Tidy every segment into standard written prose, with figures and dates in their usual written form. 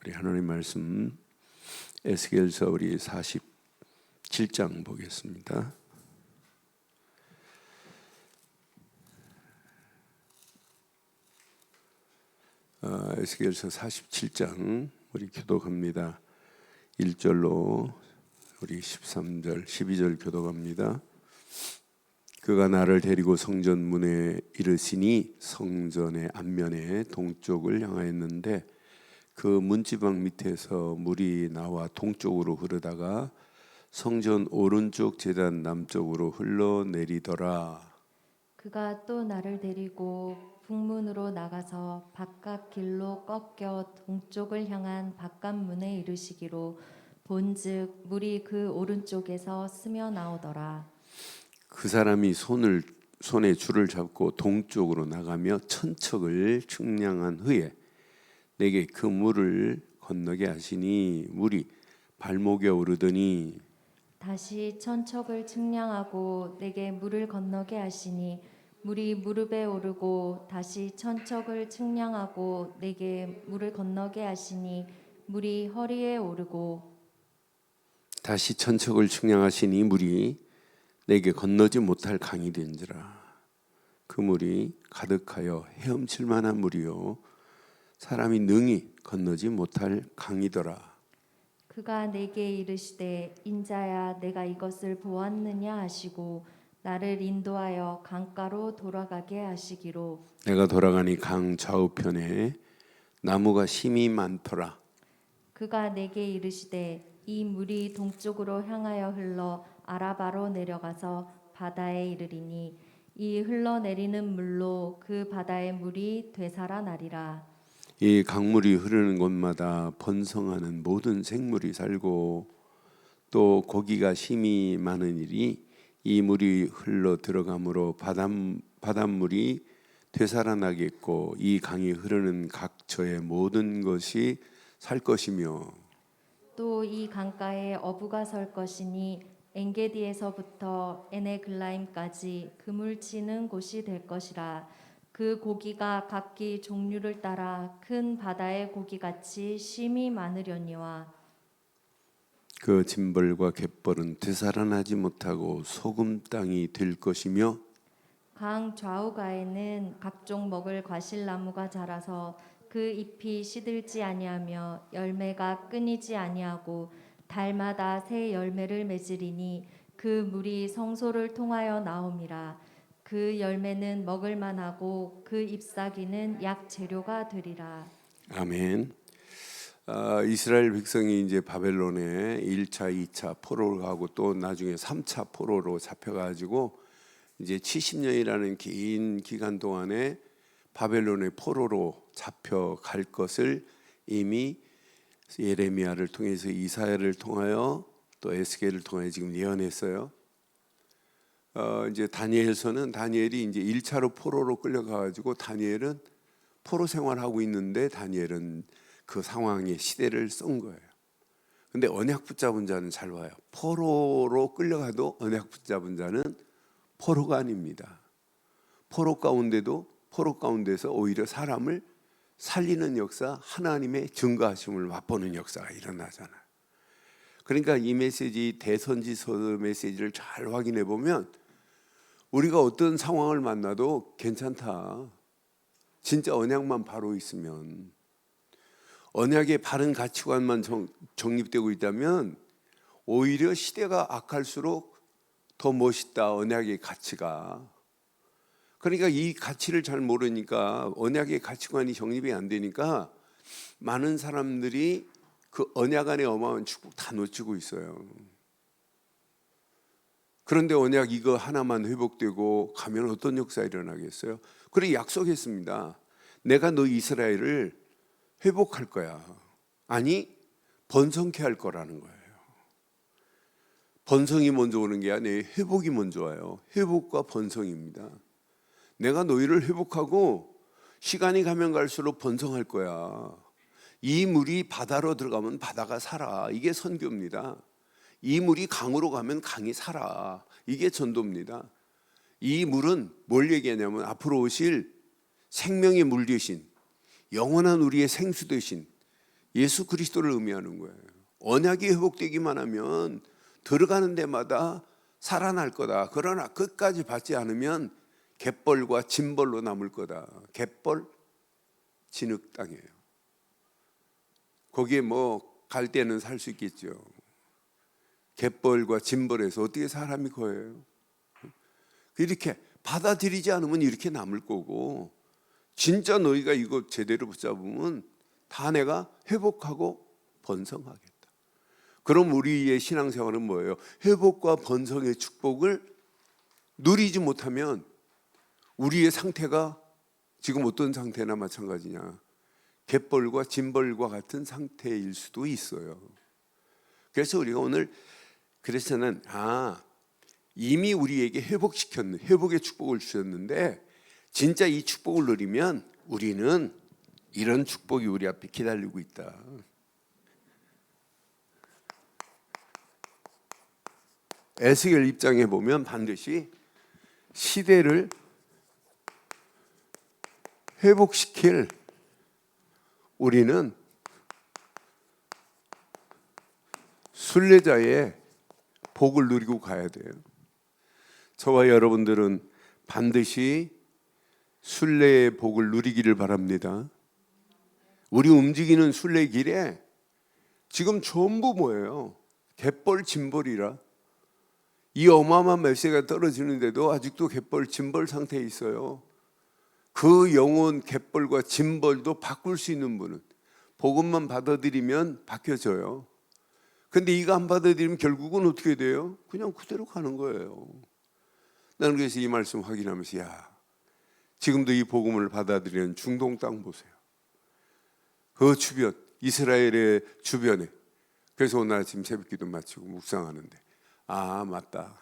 우리 하나님 말씀 에스겔서 우리 47장 보겠습니다. 에스겔서 47장 우리 교독합니다. 1절로 우리 13절 12절 교독합니다. 그가 나를 데리고 성전 문에 이르시니 성전의 앞면에 동쪽을 향하였는데 그 문지방 밑에서 물이 나와 동쪽으로 흐르다가 성전 오른쪽 제단 남쪽으로 흘러내리더라. 그가 또 나를 데리고 북문으로 나가서 바깥 길로 꺾여 동쪽을 향한 바깥문에 이르시기로 본즉 물이 그 오른쪽에서 스며 나오더라. 그 사람이 손에 줄을 잡고 동쪽으로 나가며 천척을 측량한 후에 내게 그 물을 건너게 하시니 물이 발목에 오르더니 다시 천척을 측량하고 내게 물을 건너게 하시니 물이 무릎에 오르고 다시 천척을 측량하고 내게 물을 건너게 하시니 물이 허리에 오르고 다시 천척을 측량하시니 물이 내게 건너지 못할 강이 된지라. 그 물이 가득하여 헤엄칠 만한 물이요 사람이 능히 건너지 못할 강이더라. 그가 내게 이르시되 인자야 내가 이것을 보았느냐 하시고 나를 인도하여 강가로 돌아가게 하시기로 내가 돌아가니 강 좌우편에 나무가 심이 많더라. 그가 내게 이르시되 이 물이 동쪽으로 향하여 흘러 아라바로 내려가서 바다에 이르리니 이 흘러내리는 물로 그 바다의 물이 되살아나리라. 이 강물이 흐르는 곳마다 번성하는 모든 생물이 살고 또 고기가 심이 많은 일이 이 물이 흘러 들어가므로 바닷물이 되살아나겠고 이 강이 흐르는 각처의 모든 것이 살 것이며 또 이 강가에 어부가 설 것이니 엔게디에서부터 에네글라임까지 그물치는 곳이 될 것이라. 그 고기가 각기 종류를 따라 큰 바다의 고기같이 심이 많으려니와 그 짐벌과 갯벌은 되살아나지 못하고 소금 땅이 될 것이며 강 좌우가에는 각종 먹을 과실나무가 자라서 그 잎이 시들지 아니하며 열매가 끊이지 아니하고 달마다 새 열매를 맺으리니 그 물이 성소를 통하여 나옴이라. 그 열매는 먹을 만하고 그 잎사귀는 약 재료가 되리라. 아멘. 이스라엘 백성이 이제 바벨론에 1차, 2차 포로를 가고 또 나중에 3차 포로로 잡혀가지고 이제 70년이라는 긴 기간 동안에 바벨론의 포로로 잡혀갈 것을 이미 예레미야를 통해서 이사야를 통하여 또 에스겔을 통하여 지금 예언했어요. 이제 다니엘이 이제 1차로 포로로 끌려가가지고 다니엘은 포로 생활하고 있는데 다니엘은 그 상황에 시대를 쓴 거예요. 근데 언약 붙잡은 자는 잘 봐요. 포로로 끌려가도 언약 붙잡은 자는 포로가 아닙니다. 포로 가운데서 오히려 사람을 살리는 역사, 하나님의 증거하심을 맛보는 역사가 일어나잖아요. 그러니까 이 메시지, 대선지서 메시지를 잘 확인해 보면 우리가 어떤 상황을 만나도 괜찮다. 진짜 언약만 바로 있으면, 언약의 바른 가치관만 정립되고 있다면 오히려 시대가 악할수록 더 멋있다, 언약의 가치가. 그러니까 이 가치를 잘 모르니까, 언약의 가치관이 정립이 안 되니까 많은 사람들이 그 언약 안에 어마어마한 축복 다 놓치고 있어요. 그런데 언약 이거 하나만 회복되고 가면 어떤 역사가 일어나겠어요? 그래 약속했습니다. 내가 너 이스라엘을 회복할 거야. 아니 번성케 할 거라는 거예요. 번성이 먼저 오는 게 아니에요. 회복이 먼저 와요. 회복과 번성입니다. 내가 너희를 회복하고 시간이 가면 갈수록 번성할 거야. 이 물이 바다로 들어가면 바다가 살아. 이게 선교입니다. 이 물이 강으로 가면 강이 살아. 이게 전도입니다. 이 물은 뭘 얘기하냐면 앞으로 오실 생명의 물 대신, 영원한 우리의 생수 대신 예수 그리스도를 의미하는 거예요. 언약이 회복되기만 하면 들어가는 데마다 살아날 거다. 그러나 끝까지 받지 않으면 갯벌과 진벌로 남을 거다. 갯벌, 진흙 땅이에요. 거기에 뭐 갈 때는 살 수 있겠죠. 갯벌과 진벌에서 어떻게 사람이 거예요? 이렇게 받아들이지 않으면 이렇게 남을 거고, 진짜 너희가 이거 제대로 붙잡으면 다 내가 회복하고 번성하겠다. 그럼 우리의 신앙생활은 뭐예요? 회복과 번성의 축복을 누리지 못하면 우리의 상태가 지금 어떤 상태나 마찬가지냐, 갯벌과 진벌과 같은 상태일 수도 있어요. 그래서 우리가 오늘 그래서는 이미 우리에게 회복의 축복을 주셨는데, 진짜 이 축복을 누리면 우리는 이런 축복이 우리 앞에 기다리고 있다. 에스겔 입장에 보면 반드시 시대를 회복시킬 우리는 순례자의 복을 누리고 가야 돼요. 저와 여러분들은 반드시 순례의 복을 누리기를 바랍니다. 우리 움직이는 순례길에 지금 전부 뭐예요? 갯벌 진벌이라. 이 어마어마한 메시지가 떨어지는데도 아직도 갯벌 진벌 상태에 있어요. 그 영혼 갯벌과 진벌도 바꿀 수 있는 분은 복음만 받아들이면 바뀌어져요. 근데 이거 안 받아들이면 결국은 어떻게 돼요? 그냥 그대로 가는 거예요. 나는 그래서 이 말씀 확인하면서 지금도 이 복음을 받아들이는 중동 땅 보세요. 그 주변, 이스라엘의 주변에. 그래서 오늘 아침 새벽기도 마치고 묵상하는데 맞다.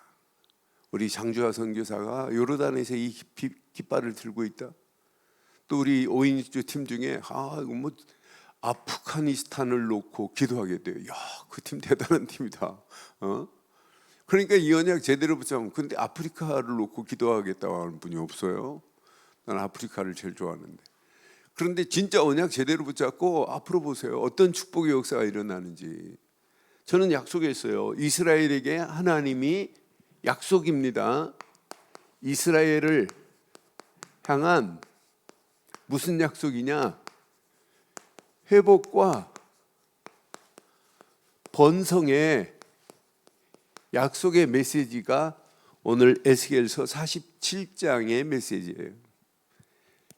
우리 장주하 선교사가 요르단에서 이 깃발을 들고 있다. 또 우리 5인주 팀 중에 이거 아프가니스탄을 놓고 기도하게 돼요. 그 팀 대단한 팀이다. 그러니까 이 언약 제대로 붙잡으면, 근데 아프리카를 놓고 기도하겠다고 하는 분이 없어요. 난 아프리카를 제일 좋아하는데. 그런데 진짜 언약 제대로 붙잡고 앞으로 보세요. 어떤 축복의 역사가 일어나는지. 저는 약속했어요. 이스라엘에게 하나님이 약속입니다. 이스라엘을 향한 무슨 약속이냐? 회복과 번성의 약속의 메시지가 오늘 에스겔서 47장의 메시지예요.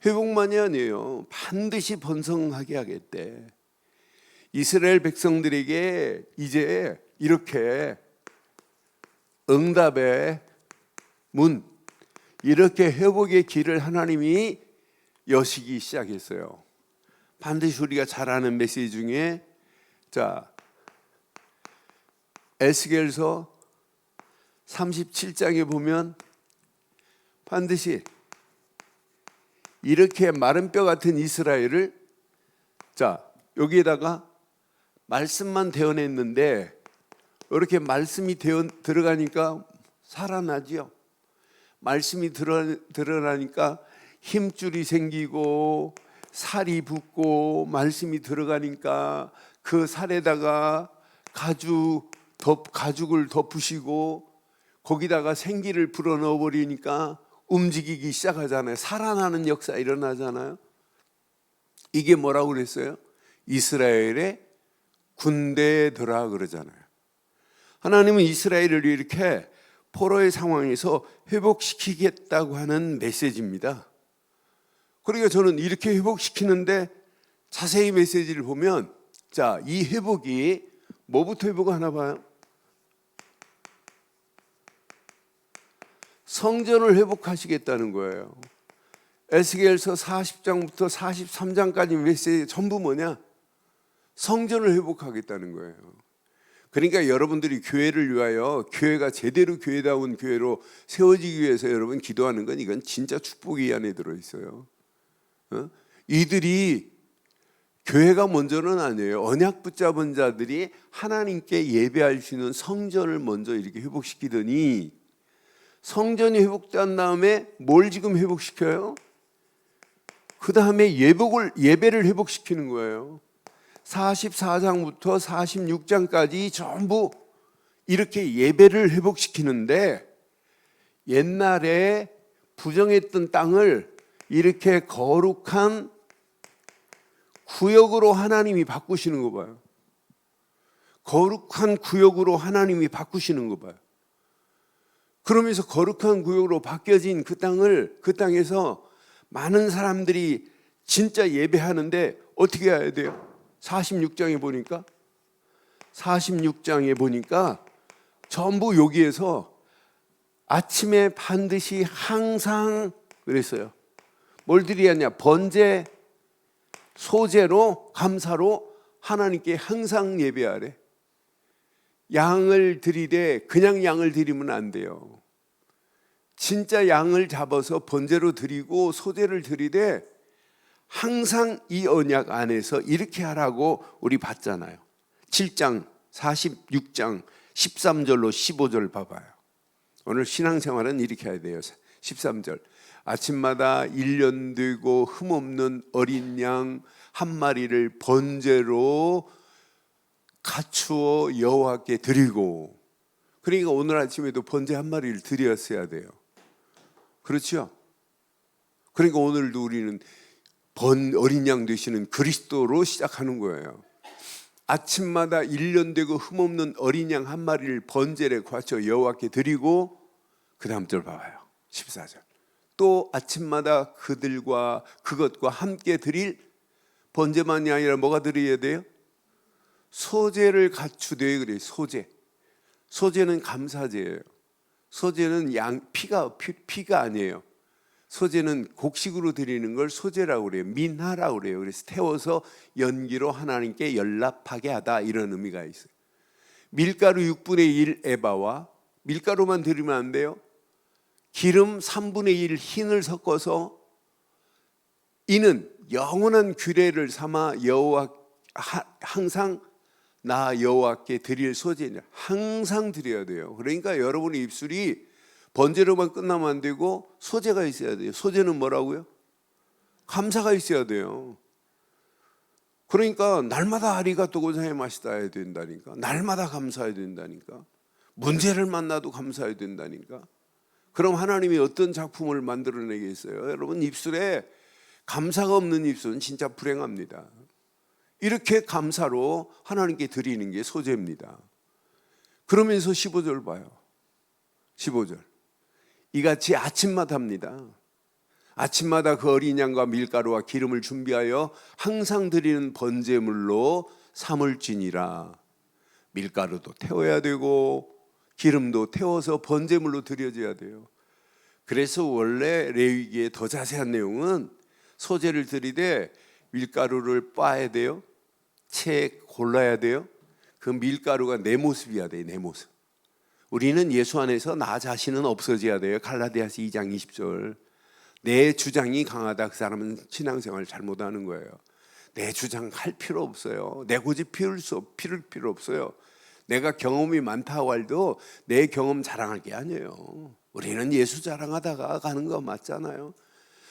회복만이 아니에요. 반드시 번성하게 하겠대. 이스라엘 백성들에게 이제 이렇게 응답의 문, 이렇게 회복의 길을 하나님이 여시기 시작했어요. 반드시 우리가 잘 아는 메시지 중에 에스겔서 37장에 보면 반드시 이렇게 마른 뼈 같은 이스라엘을 여기에다가 말씀만 대어냈는데 이렇게 말씀이 들어가니까 살아나죠. 말씀이 드러나니까 힘줄이 생기고 살이 붙고, 말씀이 들어가니까 그 살에다가 가죽을 덮으시고 거기다가 생기를 불어넣어 버리니까 움직이기 시작하잖아요. 살아나는 역사 일어나잖아요. 이게 뭐라고 그랬어요? 이스라엘의 군대더라 그러잖아요. 하나님은 이스라엘을 이렇게 포로의 상황에서 회복시키겠다고 하는 메시지입니다. 그러니까 저는 이렇게 회복시키는데 자세히 메시지를 보면 이 회복이 뭐부터 회복하나 봐요? 성전을 회복하시겠다는 거예요. 에스겔서 40장부터 43장까지 메시지 전부 뭐냐? 성전을 회복하겠다는 거예요. 그러니까 여러분들이 교회를 위하여, 교회가 제대로 교회다운 교회로 세워지기 위해서 여러분 기도하는 건 이건 진짜 축복이 이 안에 들어있어요. 이들이 교회가 먼저는 아니에요. 언약 붙잡은 자들이 하나님께 예배할 수 있는 성전을 먼저 이렇게 회복시키더니, 성전이 회복된 다음에 뭘 지금 회복시켜요? 그 다음에 예배를 회복시키는 거예요. 44장부터 46장까지 전부 이렇게 예배를 회복시키는데, 옛날에 부정했던 땅을 이렇게 거룩한 구역으로 하나님이 바꾸시는 거 봐요. 거룩한 구역으로 하나님이 바꾸시는 거 봐요. 그러면서 거룩한 구역으로 바뀌어진 그 땅에서 많은 사람들이 진짜 예배하는데 어떻게 해야 돼요? 46장에 보니까 전부 여기에서 아침에 반드시 항상 그랬어요. 뭘 드려야 하냐? 번제, 소제로, 감사로 하나님께 항상 예배하래. 양을 드리되 그냥 양을 드리면 안 돼요. 진짜 양을 잡아서 번제로 드리고 소제를 드리되 항상 이 언약 안에서 이렇게 하라고 우리 봤잖아요. 7장, 46장, 13절로 15절 봐봐요. 오늘 신앙생활은 이렇게 해야 돼요. 13절, 아침마다 1년 되고 흠없는 어린 양 한 마리를 번제로 갖추어 여호와께 드리고, 그러니까 오늘 아침에도 번제 한 마리를 드렸어야 돼요. 그렇죠? 그러니까 오늘도 우리는 어린 양 되시는 그리스도로 시작하는 거예요. 아침마다 1년 되고 흠없는 어린 양 한 마리를 번제에 갖춰 여호와께 드리고, 그 다음 절 봐봐요. 14절, 또 아침마다 그것과 함께 드릴 번제만이 아니라 뭐가 드려야 돼요? 소제를 갖추되, 그래요. 소제는 감사제예요. 소제는 피가 아니에요. 소제는 곡식으로 드리는 걸 소제라고 그래요. 민하라고 그래요. 그래서 태워서 연기로 하나님께 연락하게 하다, 이런 의미가 있어요. 밀가루 6분의 1 에바와, 밀가루만 드리면 안 돼요. 기름 3분의 1 흰을 섞어서, 이는 영원한 규례를 삼아 항상 나 여호와께 드릴 소제냐, 항상 드려야 돼요. 그러니까 여러분의 입술이 번제로만 끝나면 안 되고 소제가 있어야 돼요. 소제는 뭐라고요? 감사가 있어야 돼요. 그러니까 날마다 아리가또 고자이마시다 해야 된다니까. 날마다 감사해야 된다니까. 문제를 만나도 감사해야 된다니까. 그럼 하나님이 어떤 작품을 만들어내겠어요? 여러분, 입술에 감사가 없는 입술은 진짜 불행합니다. 이렇게 감사로 하나님께 드리는 게 소제입니다. 그러면서 15절 봐요. 15절, 이같이 아침마다입니다. 아침마다 그 어린 양과 밀가루와 기름을 준비하여 항상 드리는 번제물로 삼을지니라. 밀가루도 태워야 되고 기름도 태워서 번제물로 드려져야 돼요. 그래서 원래 레위기의 더 자세한 내용은 소제를 드리되 밀가루를 빻아야 돼요. 채 골라야 돼요. 그 밀가루가 내 모습이어야 돼요. 내 모습. 우리는 예수 안에서 나 자신은 없어져야 돼요. 갈라디아서 2장 20절. 내 주장이 강하다, 그 사람은 신앙생활을 잘못하는 거예요. 내 주장할 필요 없어요. 내 고집 피울 필요 없어요. 내가 경험이 많다고 해도 내 경험 자랑할 게 아니에요. 우리는 예수 자랑하다가 가는 거 맞잖아요.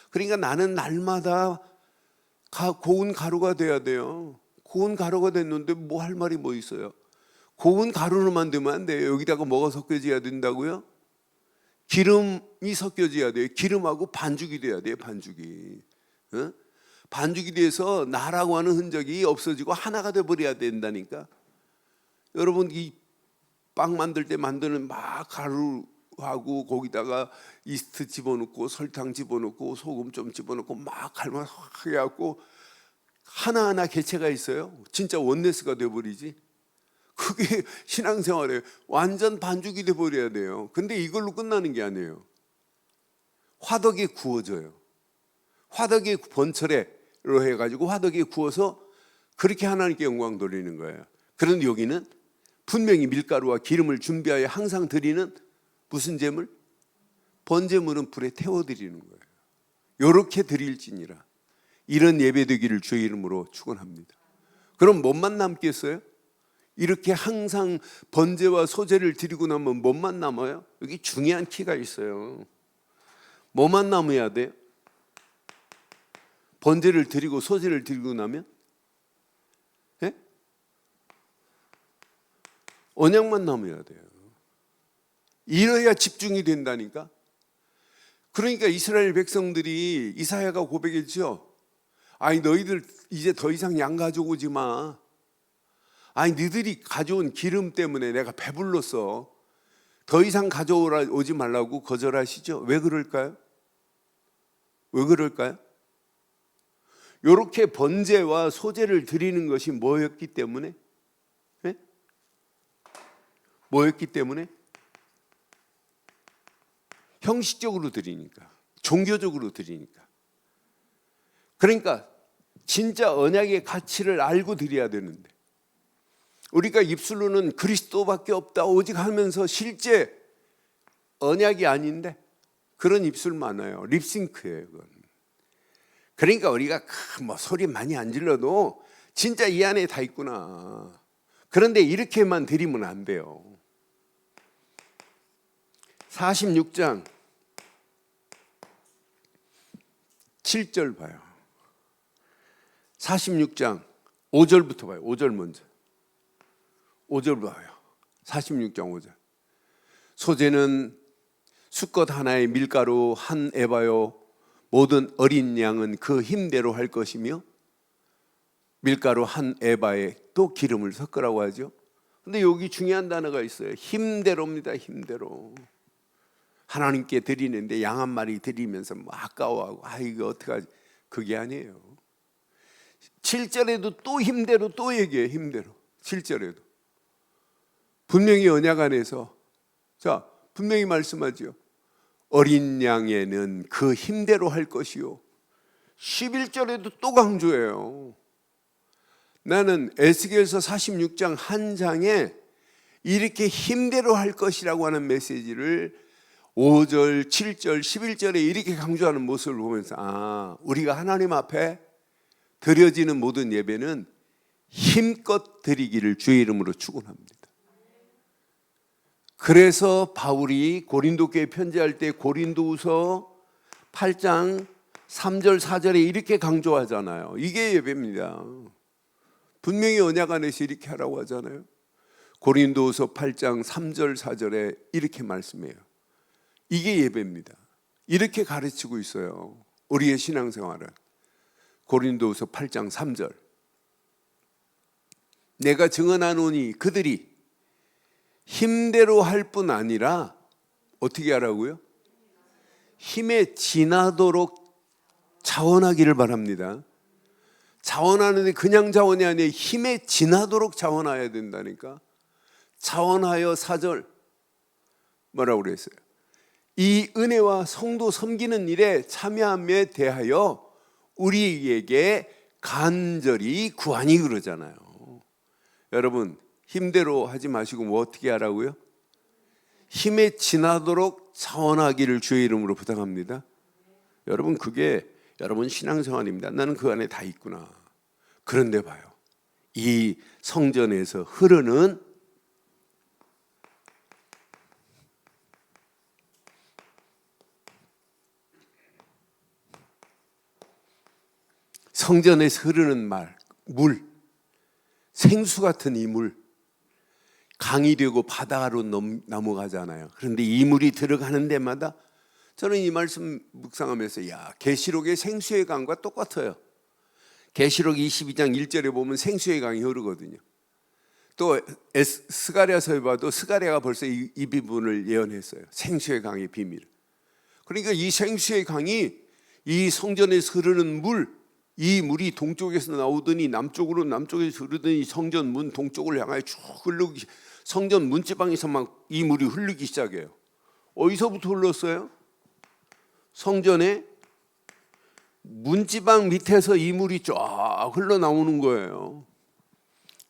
그러니까 나는 날마다 고운 가루가 돼야 돼요. 고운 가루가 됐는데 뭐 할 말이 뭐 있어요? 고운 가루로 만들면 안 돼요. 여기다가 뭐가 섞여져야 된다고요? 기름이 섞여져야 돼요. 기름하고 반죽이 돼야 돼요. 반죽이. 어? 반죽이 돼서 나라고 하는 흔적이 없어지고 하나가 돼버려야 된다니까. 여러분, 이 빵 만들 때 만드는 막 가루하고 거기다가 이스트 집어넣고 설탕 집어넣고 소금 좀 집어넣고 막 갈망하게 해갖고 하나하나 개체가 있어요. 진짜 원네스가 돼버리지. 그게 신앙생활이에요. 완전 반죽이 돼버려야 돼요. 근데 이걸로 끝나는 게 아니에요. 화덕에 구워져요. 화덕에 번철에로 해가지고 화덕에 구워서 그렇게 하나님께 영광 돌리는 거예요. 그런데 여기는 분명히 밀가루와 기름을 준비하여 항상 드리는 무슨 제물? 번제물은 불에 태워드리는 거예요. 이렇게 드릴지니라. 이런 예배되기를 주의 이름으로 축원합니다. 그럼 뭐만 남겠어요? 이렇게 항상 번제와 소제를 드리고 나면 뭐만 남아요? 여기 중요한 키가 있어요. 뭐만 남아야 돼요? 번제를 드리고 소제를 드리고 나면? 예? 언약만 남아야 돼요. 이래야 집중이 된다니까. 그러니까 이스라엘 백성들이 이사야가 고백했죠. 아니 너희들 이제 더 이상 양 가져오지 마. 아니 너희들이 가져온 기름 때문에 내가 배불렀어. 더 이상 가져오지 말라고 거절하시죠. 왜 그럴까요? 왜 그럴까요? 이렇게 번제와 소제를 드리는 것이 뭐였기 때문에? 네? 뭐였기 때문에? 형식적으로 드리니까, 종교적으로 드리니까. 그러니까 진짜 언약의 가치를 알고 드려야 되는데, 우리가 입술로는 그리스도밖에 없다 오직 하면서 실제 언약이 아닌데 그런 입술 많아요. 립싱크예요, 그건. 그러니까 우리가 소리 많이 안 질러도 진짜 이 안에 다 있구나. 그런데 이렇게만 드리면 안 돼요. 46장 7절 봐요. 46장 5절부터 봐요. 5절 먼저. 5절 봐요. 46장 5절. 소제는 수껏 하나의 밀가루 한 에바요 모든 어린 양은 그 힘대로 할 것이며 밀가루 한 에바에 또 기름을 섞으라고 하죠. 근데 여기 중요한 단어가 있어요. 힘대로입니다. 힘대로. 하나님께 드리는데 양 한 마리 드리면서 아까워하고 이거 어떡하지. 그게 아니에요. 7절에도 또 힘대로 또 얘기해요. 힘대로. 7절에도 분명히 언약 안에서 분명히 말씀하죠. 어린 양에는 그 힘대로 할 것이요. 11절에도 또 강조해요. 나는 에스겔서 46장 한 장에 이렇게 힘대로 할 것이라고 하는 메시지를 5절, 7절, 11절에 이렇게 강조하는 모습을 보면서 우리가 하나님 앞에 드려지는 모든 예배는 힘껏 드리기를 주의 이름으로 축원합니다. 그래서 바울이 고린도 교회 편지할 때 고린도후서 8장 3절 4절에 이렇게 강조하잖아요. 이게 예배입니다. 분명히 언약 안에서 이렇게 하라고 하잖아요. 고린도후서 8장 3절 4절에 이렇게 말씀해요. 이게 예배입니다. 이렇게 가르치고 있어요. 우리의 신앙생활은. 고린도후서 8장 3절. 내가 증언하노니 그들이 힘대로 할 뿐 아니라 어떻게 하라고요? 힘에 지나도록 자원하기를 바랍니다. 자원하는데 그냥 자원이 아니라 힘에 지나도록 자원해야 된다니까. 자원하여 4절 뭐라고 그랬어요? 이 은혜와 성도 섬기는 일에 참여함에 대하여 우리에게 간절히 구하니 그러잖아요. 여러분 힘대로 하지 마시고 어떻게 하라고요? 힘에 지나도록 자원하기를 주의 이름으로 부탁합니다. 여러분 그게 여러분 신앙생활입니다. 나는 그 안에 다 있구나. 그런데 봐요. 이 성전에서 흐르는 물, 생수 같은 이 물, 강이 되고 바다로 넘어가잖아요. 그런데 이 물이 들어가는 데마다 저는 이 말씀 묵상하면서 계시록의 생수의 강과 똑같아요. 계시록 22장 1절에 보면 생수의 강이 흐르거든요. 또 스가랴서에 봐도 스가랴가 벌써 이 부분을 예언했어요. 생수의 강의 비밀. 그러니까 이 생수의 강이 이 성전에서 흐르는 이 물이 동쪽에서 나오더니 남쪽에서 흐르더니 성전 문 동쪽을 향하여 쭉 흐르기, 성전 문지방에서 막 이 물이 흐르기 시작해요. 어디서부터 흘렀어요? 성전의 문지방 밑에서 이 물이 쫙 흘러나오는 거예요.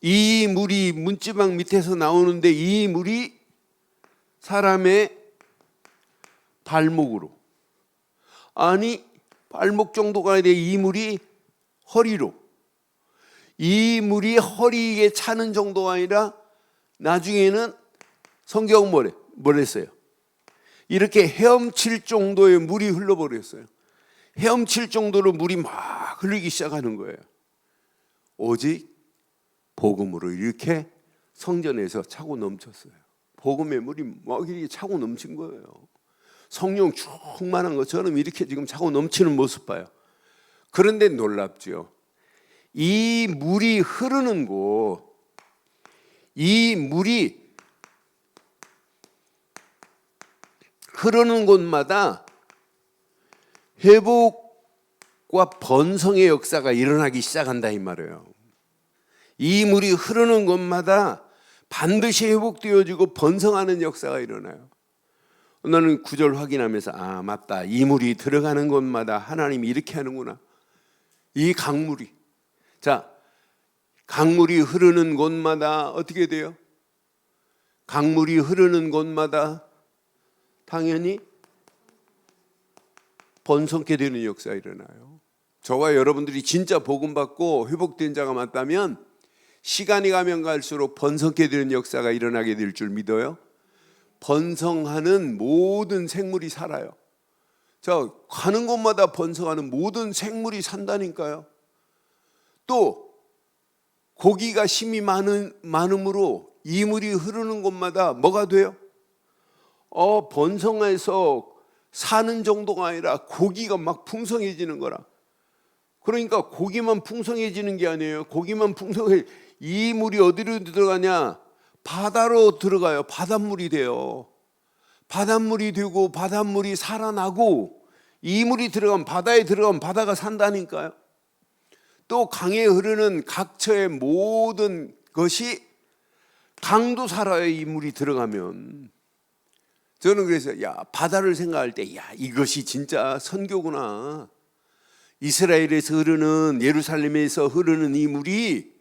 이 물이 문지방 밑에서 나오는데 이 물이 사람의 발목으로, 발목 정도가 아니라 이 물이 허리로, 이 물이 허리에 차는 정도가 아니라 나중에는 성경은 뭐랬어요? 이렇게 헤엄칠 정도의 물이 흘러버렸어요. 헤엄칠 정도로 물이 막 흐르기 시작하는 거예요. 오직 복음으로 이렇게 성전에서 차고 넘쳤어요. 복음의 물이 막 이렇게 차고 넘친 거예요. 성령 충만한 것처럼 이렇게 지금 차고 넘치는 모습 봐요. 그런데 놀랍죠. 이 물이 흐르는 곳, 이 물이 흐르는 곳마다 회복과 번성의 역사가 일어나기 시작한다 이 말이에요. 이 물이 흐르는 곳마다 반드시 회복되어지고 번성하는 역사가 일어나요. 나는 구절 확인하면서 아 맞다, 이 물이 들어가는 곳마다 하나님이 이렇게 하는구나. 이 강물이, 자, 강물이 흐르는 곳마다 어떻게 돼요? 강물이 흐르는 곳마다 당연히 번성케 되는 역사가 일어나요. 저와 여러분들이 진짜 복음 받고 회복된 자가 맞다면 시간이 가면 갈수록 번성케 되는 역사가 일어나게 될 줄 믿어요. 번성하는 모든 생물이 살아요. 자, 가는 곳마다 번성하는 모든 생물이 산다니까요. 또 고기가 심이 많음으로 이 물이 흐르는 곳마다 뭐가 돼요? 번성해서 사는 정도가 아니라 고기가 막 풍성해지는 거라. 그러니까 고기만 풍성해지는 게 아니에요. 고기만 풍성해, 이 물이 어디로 들어가냐? 바다로 들어가요. 바닷물이 돼요. 바닷물이 되고 바닷물이 살아나고 이 물이 들어가면, 바다에 들어가면 바다가 산다니까요. 또 강에 흐르는 각처의 모든 것이, 강도 살아요. 이 물이 들어가면. 저는 그래서 야, 바다를 생각할 때 야, 이것이 진짜 선교구나. 이스라엘에서 흐르는, 예루살렘에서 흐르는 이 물이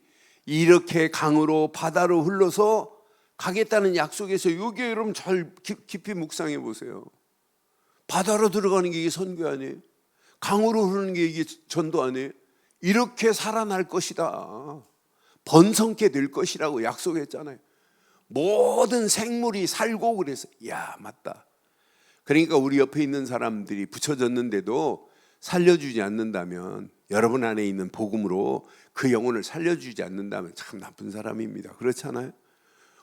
이렇게 강으로 바다로 흘러서 가겠다는 약속에서, 여기에 여러분 잘 깊이 묵상해 보세요. 바다로 들어가는 게 이게 선교 아니에요? 강으로 흐르는 게 이게 전도 아니에요? 이렇게 살아날 것이다, 번성케 될 것이라고 약속했잖아요. 모든 생물이 살고. 그래서 야, 맞다. 그러니까 우리 옆에 있는 사람들이 붙여졌는데도 살려주지 않는다면, 여러분 안에 있는 복음으로 그 영혼을 살려주지 않는다면 참 나쁜 사람입니다. 그렇잖아요?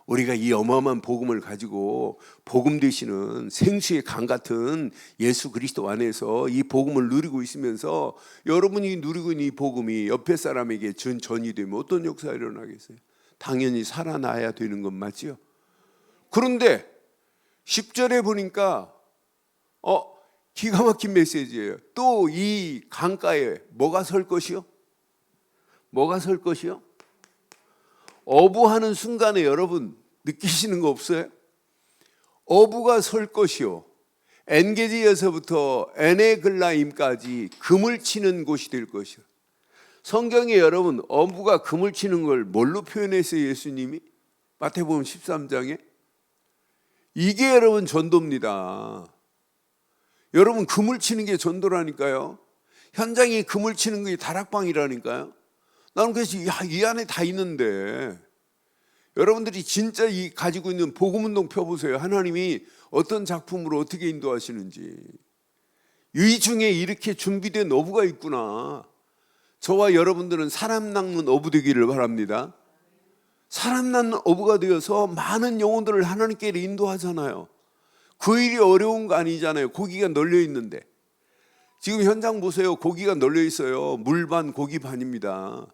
우리가 이 어마어마한 복음을 가지고 복음 되시는 생수의 강 같은 예수 그리스도 안에서 이 복음을 누리고 있으면서, 여러분이 누리고 있는 이 복음이 옆에 사람에게 전이 되면 어떤 역사가 일어나겠어요? 당연히 살아나야 되는 건 맞지요. 그런데 10절에 보니까 기가 막힌 메시지예요. 또 이 강가에 뭐가 설 것이요? 뭐가 설 것이요? 어부하는 순간에 여러분 느끼시는 거 없어요? 어부가 설 것이요, 엔게디에서부터 에네글라임까지 금을 치는 곳이 될 것이요. 성경에 여러분 어부가 금을 치는 걸 뭘로 표현했어요? 예수님이 마태복음 13장에. 이게 여러분 전도입니다. 여러분 금을 치는 게 전도라니까요. 현장에 금을 치는 게 다락방이라니까요. 나는 그래서 야, 이 안에 다 있는데, 여러분들이 진짜 이 가지고 있는 복음운동 펴보세요. 하나님이 어떤 작품으로 어떻게 인도하시는지. 이 중에 이렇게 준비된 어부가 있구나. 저와 여러분들은 사람 낚는 어부 되기를 바랍니다. 사람 낚는 어부가 되어서 많은 영혼들을 하나님께 인도하잖아요. 그 일이 어려운 거 아니잖아요. 고기가 널려 있는데. 지금 현장 보세요. 고기가 널려 있어요. 물 반 고기 반입니다.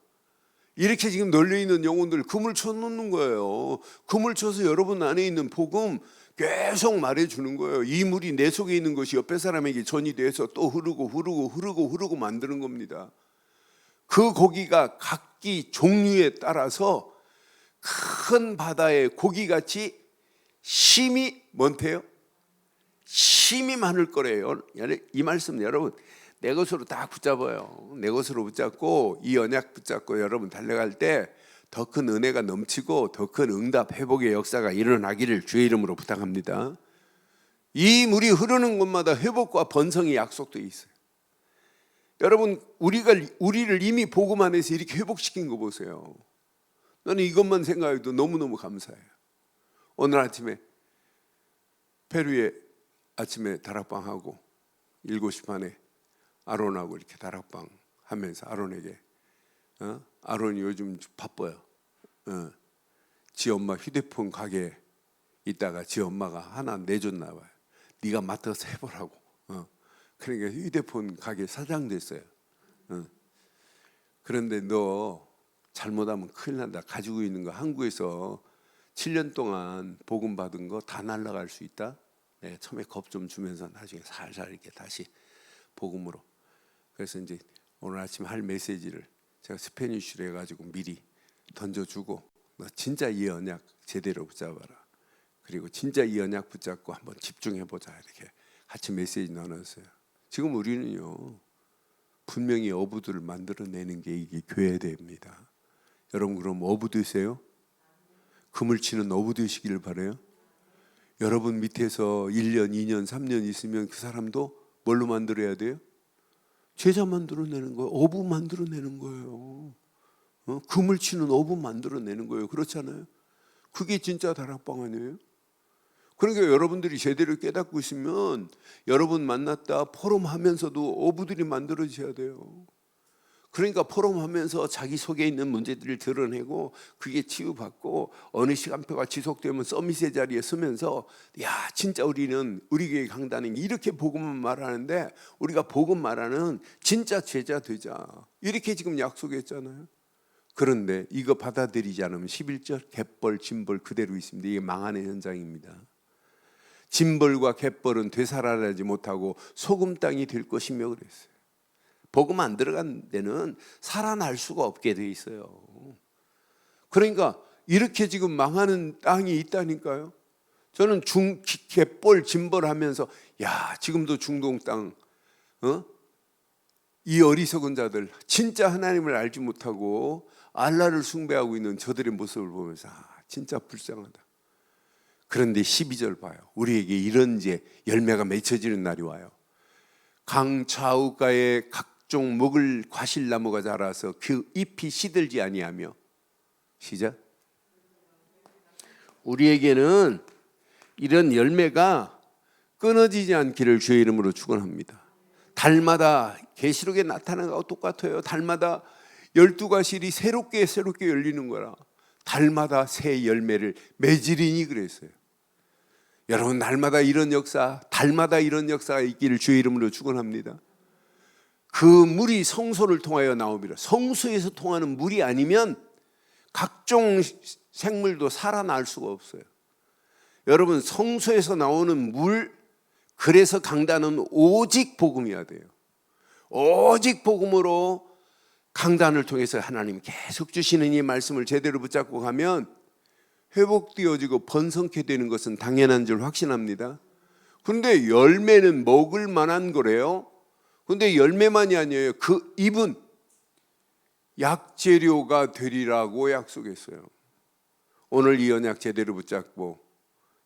이렇게 지금 널려 있는 영혼들 금을 쳐놓는 거예요. 금을 쳐서 여러분 안에 있는 복음 계속 말해주는 거예요. 이 물이 내 속에 있는 것이 옆에 사람에게 전이 돼서 또 흐르고 만드는 겁니다. 그 고기가 각기 종류에 따라서 큰 바다의 고기같이 심이 많대요. 심이 많을 거래요. 이 말씀 여러분 내 것으로 딱 붙잡아요. 내 것으로 붙잡고 이 언약 붙잡고 여러분 달려갈 때 더 큰 은혜가 넘치고 더 큰 응답 회복의 역사가 일어나기를 주의 이름으로 부탁합니다. 이 물이 흐르는 곳마다 회복과 번성이 약속되어 있어요. 여러분 우리를 이미 복음 안에서 이렇게 회복시킨 거 보세요. 나는 이것만 생각해도 너무너무 감사해요. 오늘 아침에 페루에 아침에 다락방하고 7시 반에 아론하고 이렇게 다락방 하면서 아론에게 아론이 요즘 바빠요. 지 엄마 휴대폰 가게 있다가 지 엄마가 하나 내줬나 봐요. 네가 맡아서 해보라고. 그러니까 휴대폰 가게 사장 됐어요. 그런데 너 잘못하면 큰일 난다. 가지고 있는 거 한국에서 7년 동안 복음 받은 거 다 날라갈 수 있다. 네, 처음에 겁 좀 주면서 나중에 살살 이렇게 다시 복음으로. 그래서 이제 오늘 아침 할 메시지를 제가 스페니쉬로 해가지고 미리 던져주고, 너 진짜 이 언약 제대로 붙잡아라. 그리고 진짜 이 언약 붙잡고 한번 집중해보자. 이렇게 같이 메시지 나눴어요. 지금 우리는요, 분명히 어부들을 만들어내는 게 이게 교회됩니다. 여러분 그럼 어부 되세요? 그물 치는 어부 되시기를 바라요. 여러분 밑에서 1년, 2년, 3년 있으면 그 사람도 뭘로 만들어야 돼요? 제자 만들어내는 거예요. 어부 만들어내는 거예요. 그물 치는 어부 만들어내는 거예요. 그렇잖아요. 그게 진짜 다락방 아니에요? 그러니까 여러분들이 제대로 깨닫고 있으면 여러분 만났다 포럼하면서도 어부들이 만들어져야 돼요. 그러니까 포럼하면서 자기 속에 있는 문제들을 드러내고 그게 치유받고 어느 시간표가 지속되면 서밋의 자리에 서면서 야 진짜 우리는 우리 교회 강단은 이렇게 복음만 말하는데 우리가 복음 말하는 진짜 제자 되자 이렇게 지금 약속했잖아요. 그런데 이거 받아들이지 않으면 11절 갯벌 진벌 그대로 있습니다. 이게 망하는 현장입니다. 진벌과 갯벌은 되살아나지 못하고 소금 땅이 될 것이며 그랬어요. 복음 안 들어간 데는 살아날 수가 없게 돼 있어요. 그러니까 이렇게 지금 망하는 땅이 있다니까요. 저는 갯벌 진벌하면서 야 지금도 중동 땅, 이 어리석은 자들 진짜 하나님을 알지 못하고 알라를 숭배하고 있는 저들의 모습을 보면서 진짜 불쌍하다. 그런데 12절 봐요. 우리에게 이런 이제 열매가 맺혀지는 날이 와요. 강 좌우가에 각종 먹을 과실나무가 자라서 그 잎이 시들지 아니하며 시작. 우리에게는 이런 열매가 끊어지지 않기를 주의 이름으로 축원합니다. 달마다 계시록에 나타나는 거하고 똑같아요. 달마다 12과실이 새롭게 열리는 거라. 달마다 새 열매를 맺으리니 그랬어요. 여러분 날마다 이런 역사, 달마다 이런 역사가 있기를 주의 이름으로 축원합니다. 그 물이 성소를 통하여 나옵니다. 성소에서 통하는 물이 아니면 각종 생물도 살아날 수가 없어요. 여러분 성소에서 나오는 물, 그래서 강단은 오직 복음이어야 돼요. 오직 복음으로 강단을 통해서 하나님 계속 주시는 이 말씀을 제대로 붙잡고 가면 회복되어지고 번성케 되는 것은 당연한 줄 확신합니다. 그런데 열매는 먹을 만한 거래요. 그런데 열매만이 아니에요. 그 잎은 약재료가 되리라고 약속했어요. 오늘 이 언약 제대로 붙잡고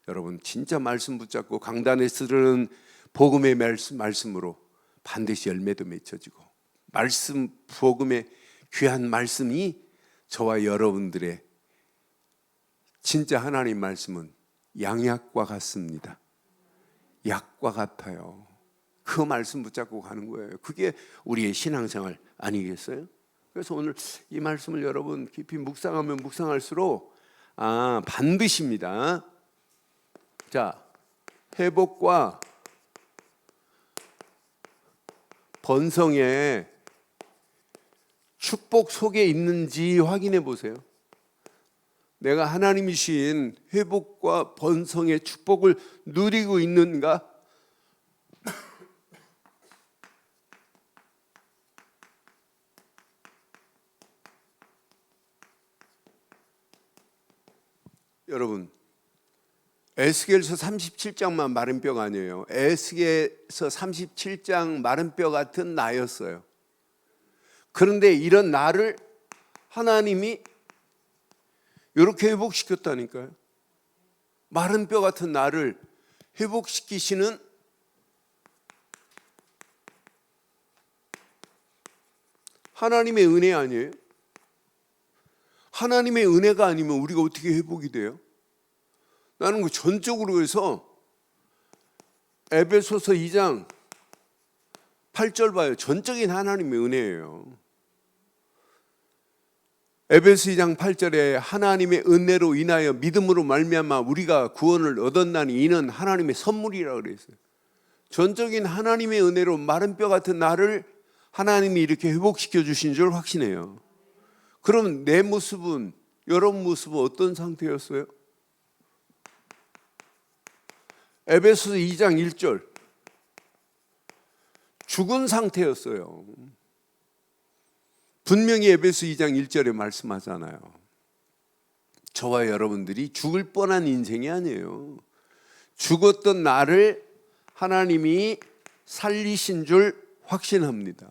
여러분 진짜 말씀 붙잡고 강단에 쓰르는 복음의 말씀으로 반드시 열매도 맺혀지고 말씀 복음의 귀한 말씀이 저와 여러분들의 진짜 하나님 말씀은 양약과 같습니다. 약과 같아요. 그 말씀 붙잡고 가는 거예요. 그게 우리의 신앙생활 아니겠어요? 그래서 오늘 이 말씀을 여러분 깊이 묵상하면 묵상할수록 반드시입니다. 자, 회복과 번성의 축복 속에 있는지 확인해 보세요. 내가 하나님이 주신 회복과 번성의 축복을 누리고 있는가? 여러분 에스겔서 37장만 마른 뼈가 아니에요. 에스겔서 37장 마른 뼈 같은 나였어요. 그런데 이런 나를 하나님이 이렇게 회복시켰다니까요. 마른 뼈 같은 나를 회복시키시는 하나님의 은혜 아니에요? 하나님의 은혜가 아니면 우리가 어떻게 회복이 돼요? 나는 그 전적으로 해서 에베소서 2장 8절 봐요. 전적인 하나님의 은혜예요. 에베소 2장 8절에 하나님의 은혜로 인하여 믿음으로 말미암아 우리가 구원을 얻었나니 이는 하나님의 선물이라고 그랬어요. 전적인 하나님의 은혜로 마른 뼈 같은 나를 하나님이 이렇게 회복시켜 주신 줄 확신해요. 그럼 내 모습은, 여러분 모습은 어떤 상태였어요? 에베소 2장 1절, 죽은 상태였어요. 분명히 에베소 2장 1절에 말씀하잖아요. 저와 여러분들이 죽을 뻔한 인생이 아니에요. 죽었던 나를 하나님이 살리신 줄 확신합니다.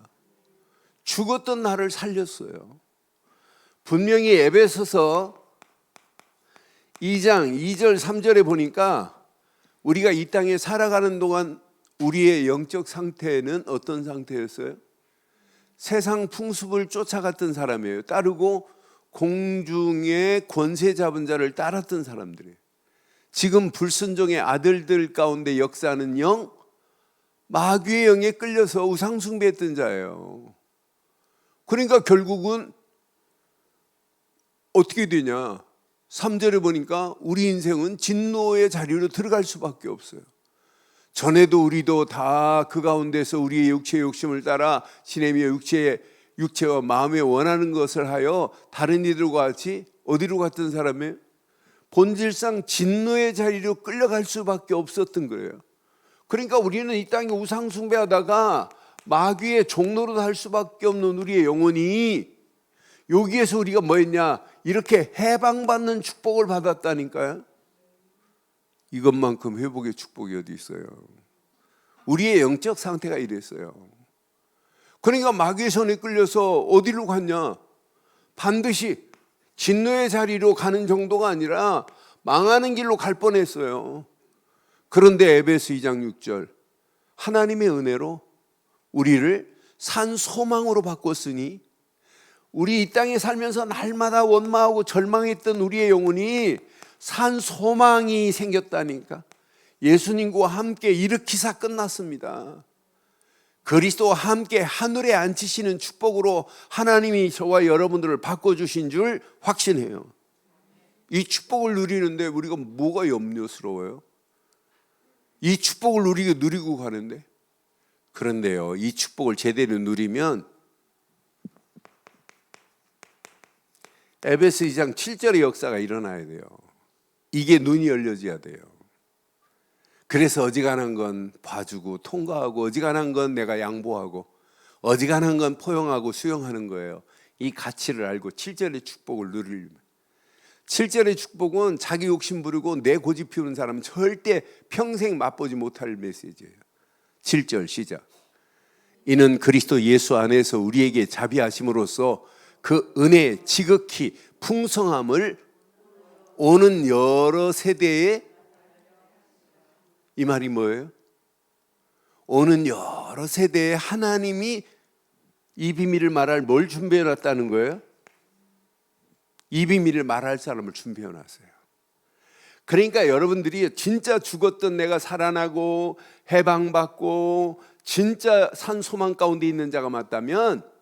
죽었던 나를 살렸어요. 분명히 에베소서 2장 2절 3절에 보니까 우리가 이 땅에 살아가는 동안 우리의 영적 상태는 어떤 상태였어요? 세상 풍습을 쫓아갔던 사람이에요. 따르고 공중의 권세 잡은 자를 따랐던 사람들이에요. 지금 불순종의 아들들 가운데 역사하는 영, 마귀의 영에 끌려서 우상 숭배했던 자예요. 그러니까 결국은 어떻게 되냐? 3절에 보니까 우리 인생은 진노의 자리로 들어갈 수밖에 없어요. 전에도 우리도 다 그 가운데서 우리의 육체의 욕심을 따라 시내미의 육체와 마음에 원하는 것을 하여 다른 이들과 같이 어디로 갔던 사람이에요? 본질상 진노의 자리로 끌려갈 수밖에 없었던 거예요. 그러니까 우리는 이 땅에 우상 숭배하다가 마귀의 종노릇 할 수밖에 없는 우리의 영혼이 여기에서 우리가 뭐 했냐? 이렇게 해방받는 축복을 받았다니까요. 이것만큼 회복의 축복이 어디 있어요? 우리의 영적 상태가 이랬어요. 그러니까 마귀의 손에 끌려서 어디로 갔냐? 반드시 진노의 자리로 가는 정도가 아니라 망하는 길로 갈 뻔했어요. 그런데 에베소 2장 6절, 하나님의 은혜로 우리를 산 소망으로 바꿨으니 우리 이 땅에 살면서 날마다 원망하고 절망했던 우리의 영혼이 산 소망이 생겼다니까. 예수님과 함께 일으키사 끝났습니다. 그리스도와 함께 하늘에 앉히시는 축복으로 하나님이 저와 여러분들을 바꿔주신 줄 확신해요. 이 축복을 누리는데 우리가 뭐가 염려스러워요? 이 축복을 누리고 가는데. 그런데요, 이 축복을 제대로 누리면 에베소 2장 7절의 역사가 일어나야 돼요. 이게 눈이 열려져야 돼요. 그래서 어지간한 건 봐주고 통과하고 어지간한 건 내가 양보하고 어지간한 건 포용하고 수용하는 거예요. 이 가치를 알고 7절의 축복을 누리려면. 7절의 축복은 자기 욕심 부리고 내 고집 피우는 사람은 절대 평생 맛보지 못할 메시지예요. 7절 시작. 이는 그리스도 예수 안에서 우리에게 자비하심으로써 그 은혜의 지극히 풍성함을 오는 여러 세대에, 이 말이 뭐예요? 오는 여러 세대에 하나님이 이 비밀을 말할 뭘 준비해 놨다는 거예요? 이 비밀을 말할 사람을 준비해 놨어요. 그러니까 여러분들이 진짜 죽었던 내가 살아나고 해방받고 진짜 산 소망 가운데 있는 자가 맞다면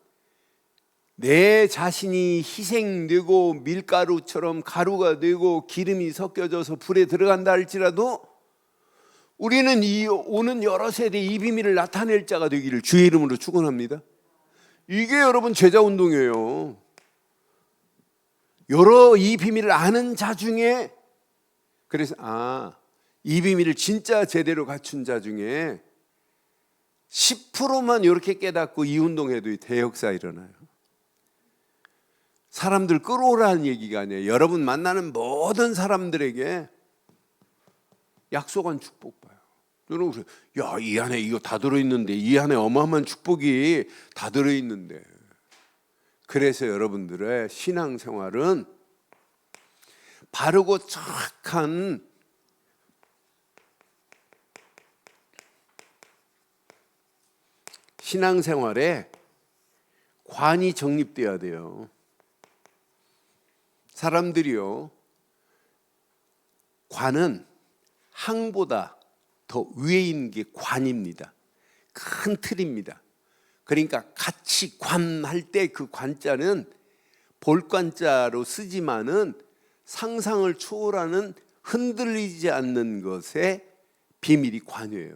내 자신이 희생되고 밀가루처럼 가루가 되고 기름이 섞여져서 불에 들어간다 할지라도 우리는 이 오는 여러 세대에 이 비밀을 나타낼 자가 되기를 주의 이름으로 축원합니다. 이게 여러분 제자 운동이에요. 여러 이 비밀을 아는 자 중에, 그래서 이 비밀을 진짜 제대로 갖춘 자 중에 10%만 이렇게 깨닫고 이 운동해도 대역사 일어나요. 사람들 끌어오라는 얘기가 아니에요. 여러분 만나는 모든 사람들에게 약속한 축복 봐요. 여러분, 야, 이 안에 이거 다 들어있는데, 이 안에 어마어마한 축복이 다 들어있는데. 그래서 여러분들의 신앙생활은 바르고 정확한 신앙생활에 관이 정립돼야 돼요. 사람들이요, 관은 항보다 더 위에 있는 게 관입니다. 큰 틀입니다. 그러니까 같이 관할 때 그 관자는 볼관자로 쓰지만은 상상을 초월하는 흔들리지 않는 것의 비밀이 관이에요.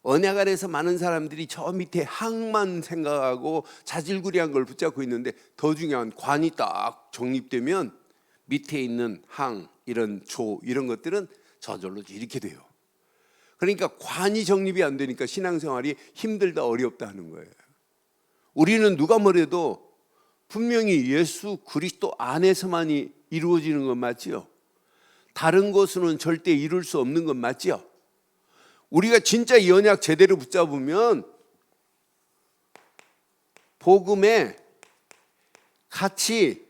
언약 안에서 많은 사람들이 저 밑에 항만 생각하고 자질구레한 걸 붙잡고 있는데, 더 중요한 관이 딱 정립되면 밑에 있는 항, 이런 조, 이런 것들은 저절로 이렇게 돼요. 그러니까 관이 정립이 안 되니까 신앙생활이 힘들다, 어렵다 하는 거예요. 우리는 누가 뭐래도 분명히 예수 그리스도 안에서만이 이루어지는 건 맞지요. 다른 것으로는 절대 이룰 수 없는 건 맞지요. 우리가 진짜 이 언약 제대로 붙잡으면 복음에 같이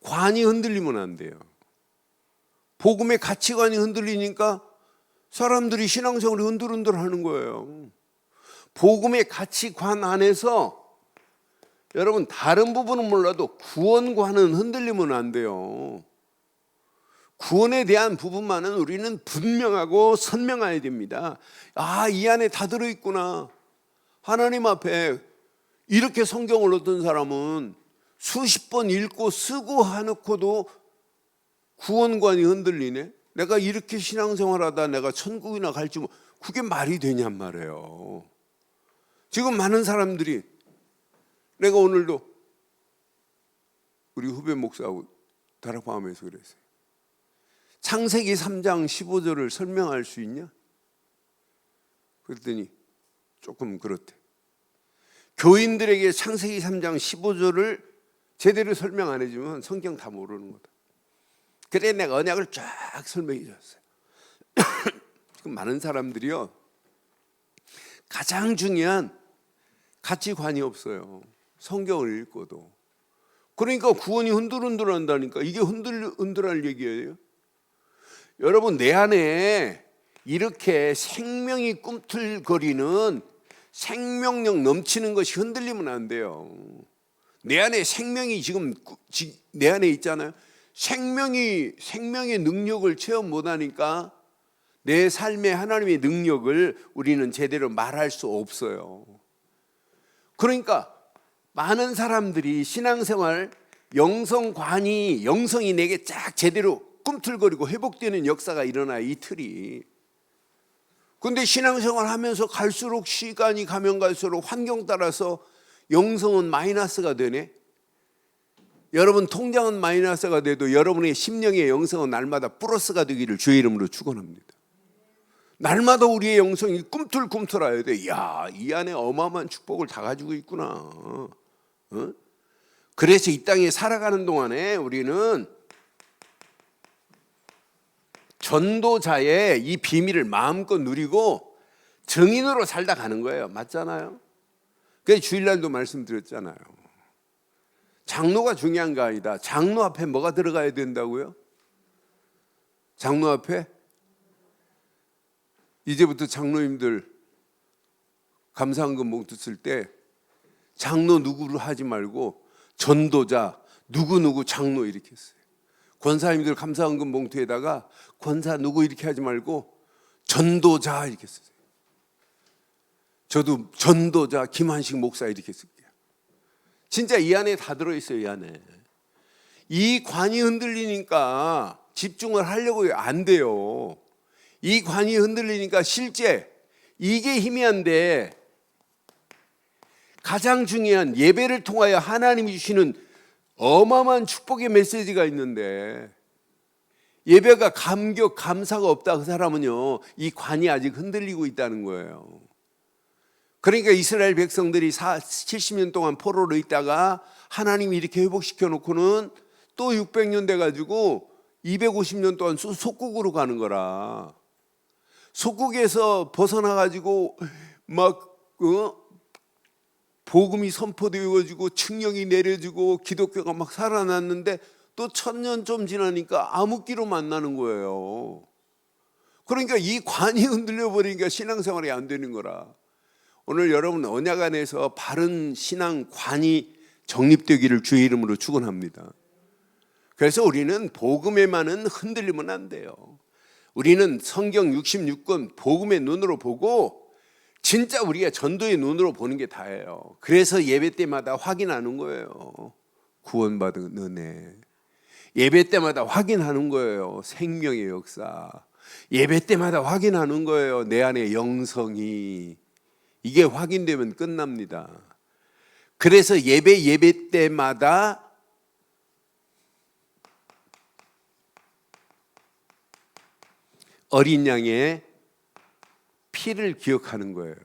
관이 흔들리면 안 돼요. 복음의 가치관이 흔들리니까 사람들이 신앙생활이 흔들흔들 하는 거예요. 복음의 가치관 안에서 여러분, 다른 부분은 몰라도 구원관은 흔들리면 안 돼요. 구원에 대한 부분만은 우리는 분명하고 선명해야 됩니다. 아, 이 안에 다 들어있구나. 하나님 앞에 이렇게 성경을 어떤 사람은 수십 번 읽고 쓰고 해놓고도 구원관이 흔들리네. 내가 이렇게 신앙생활하다 내가 천국이나 갈지 뭐, 그게 말이 되냔 말이에요. 지금 많은 사람들이, 내가 오늘도 우리 후배 목사하고 다락방하면서 그랬어요. 창세기 3장 15절을 설명할 수 있냐? 그랬더니 조금 그렇대. 교인들에게 창세기 3장 15절을 제대로 설명 안 해주면 성경 다 모르는 거다. 그래 내가 언약을 쫙 설명해 줬어요. 지금 많은 사람들이요, 가장 중요한 가치관이 없어요. 성경을 읽고도. 그러니까 구원이 흔들흔들 한다니까. 이게 흔들흔들할 얘기예요. 여러분, 내 안에 이렇게 생명이 꿈틀거리는 생명력 넘치는 것이 흔들리면 안 돼요. 내 안에 생명이 지금 내 안에 있잖아요. 생명의 능력을 체험 못하니까 내 삶에 하나님의 능력을 우리는 제대로 말할 수 없어요. 그러니까 많은 사람들이 신앙생활 영성이 내게 쫙 제대로 꿈틀거리고 회복되는 역사가 일어나요, 이틀이. 근데 신앙생활 하면서 갈수록 시간이 가면 갈수록 환경 따라서 영성은 마이너스가 되네. 여러분 통장은 마이너스가 돼도 여러분의 심령의 영성은 날마다 플러스가 되기를 주의 이름으로 축원합니다. 날마다 우리의 영성이 꿈틀꿈틀해야 돼. 야, 이 안에 어마어마한 축복을 다 가지고 있구나. 어? 그래서 이 땅에 살아가는 동안에 우리는 전도자의 이 비밀을 마음껏 누리고 증인으로 살다 가는 거예요. 맞잖아요? 그래서 주일날도 말씀드렸잖아요. 장로가 중요한 거 아니다. 장로 앞에 뭐가 들어가야 된다고요? 장로 앞에? 이제부터 장로님들 감사헌금 봉투 쓸 때 장로 누구를 하지 말고 전도자 누구누구 장로 이렇게 했어요. 권사님들 감사헌금 봉투에다가 권사 누구 이렇게 하지 말고 전도자 이렇게 썼어요. 저도 전도자 김한식 목사 이렇게 쓸게요. 진짜 이 안에 다 들어있어요. 이 안에. 이 관이 흔들리니까 집중을 하려고 안 돼요. 이 관이 흔들리니까 실제 이게 희미한데, 가장 중요한 예배를 통하여 하나님이 주시는 어마어마한 축복의 메시지가 있는데, 예배가 감격, 감사가 없다 그 사람은요, 이 관이 아직 흔들리고 있다는 거예요. 그러니까 이스라엘 백성들이 70년 동안 포로로 있다가 하나님이 이렇게 회복시켜 놓고는 또 600년 돼가지고 250년 동안 속국으로 가는 거라. 속국에서 벗어나가지고 막 복음이 선포되어지고 칙령이 내려지고 기독교가 막 살아났는데 또 1000년 좀 지나니까 암흑기로 만나는 거예요. 그러니까 이 관이 흔들려 버리니까 신앙생활이 안 되는 거라. 오늘 여러분 언약 안에서 바른 신앙관이 정립되기를 주의 이름으로 축원합니다. 그래서 우리는 복음에만은 흔들리면 안 돼요. 우리는 성경 66권 복음의 눈으로 보고 진짜 우리가 전도의 눈으로 보는 게 다예요. 그래서 예배 때마다 확인하는 거예요. 구원받은 은혜. 예배 때마다 확인하는 거예요. 생명의 역사. 예배 때마다 확인하는 거예요. 내 안에 영성이. 이게 확인되면 끝납니다. 그래서 예배 때마다 어린 양의 피를 기억하는 거예요.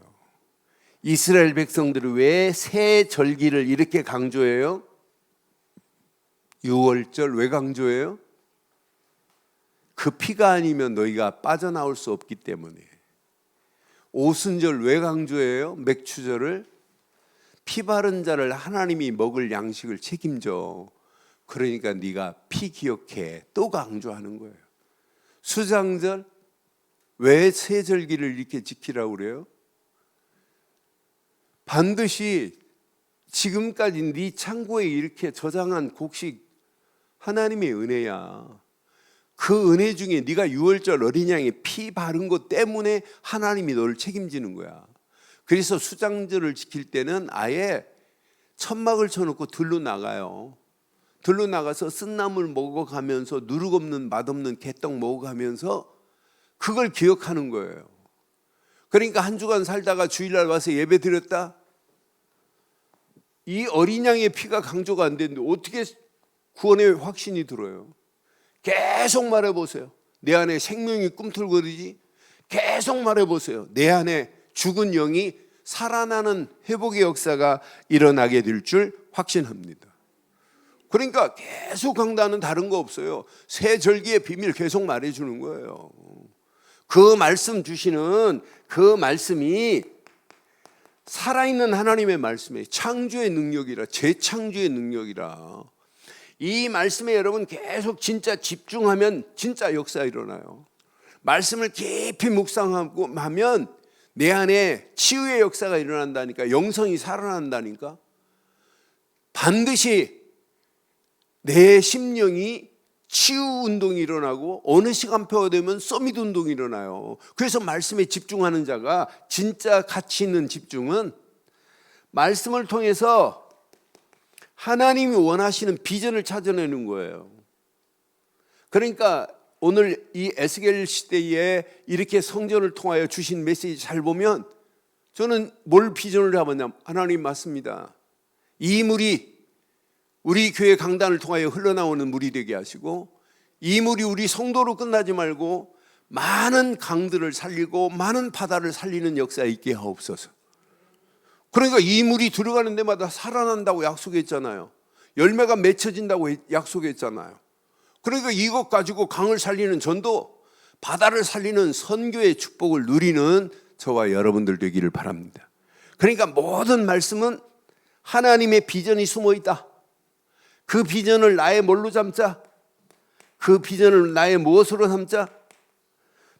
이스라엘 백성들은 왜 새 절기를 이렇게 강조해요? 유월절 왜 강조해요? 그 피가 아니면 너희가 빠져나올 수 없기 때문에. 오순절 왜 강조해요? 맥추절을 피 바른 자를 하나님이 먹을 양식을 책임져. 그러니까 네가 피 기억해. 또 강조하는 거예요. 수장절 왜 새 절기를 이렇게 지키라고 그래요? 반드시 지금까지 네 창고에 이렇게 저장한 곡식 하나님의 은혜야. 그 은혜 중에 네가 유월절 어린 양의 피 바른 것 때문에 하나님이 너를 책임지는 거야. 그래서 수장절을 지킬 때는 아예 천막을 쳐놓고 들로 나가요. 들로 나가서 쓴나물 먹어가면서 누룩 없는 맛없는 개떡 먹어가면서 그걸 기억하는 거예요. 그러니까 한 주간 살다가 주일날 와서 예배 드렸다? 이 어린 양의 피가 강조가 안 되는데 어떻게 구원의 확신이 들어요? 계속 말해보세요. 내 안에 생명이 꿈틀거리지? 계속 말해보세요. 내 안에 죽은 영이 살아나는 회복의 역사가 일어나게 될 줄 확신합니다. 그러니까 계속 강단은 다른 거 없어요. 새 절기의 비밀 계속 말해주는 거예요. 그 말씀 주시는 그 말씀이 살아있는 하나님의 말씀이에요. 창조의 능력이라, 재창조의 능력이라. 이 말씀에 여러분 계속 진짜 집중하면 진짜 역사 일어나요. 말씀을 깊이 묵상하고 하면 내 안에 치유의 역사가 일어난다니까. 영성이 살아난다니까. 반드시 내 심령이 치유 운동이 일어나고 어느 시간표가 되면 서밋 운동이 일어나요. 그래서 말씀에 집중하는 자가 진짜 가치 있는 집중은 말씀을 통해서 하나님이 원하시는 비전을 찾아내는 거예요. 그러니까 오늘 이 에스겔 시대에 이렇게 성전을 통하여 주신 메시지 잘 보면 저는 뭘 비전을 잡았냐? 하나님 맞습니다. 이 물이 우리 교회 강단을 통하여 흘러나오는 물이 되게 하시고 이 물이 우리 성도로 끝나지 말고 많은 강들을 살리고 많은 바다를 살리는 역사에 있게 하옵소서. 그러니까 이 물이 들어가는 데마다 살아난다고 약속했잖아요. 열매가 맺혀진다고 약속했잖아요. 그러니까 이것 가지고 강을 살리는 전도, 바다를 살리는 선교의 축복을 누리는 저와 여러분들 되기를 바랍니다. 그러니까 모든 말씀은 하나님의 비전이 숨어 있다. 그 비전을 나의 뭘로 삼자? 그 비전을 나의 무엇으로 삼자?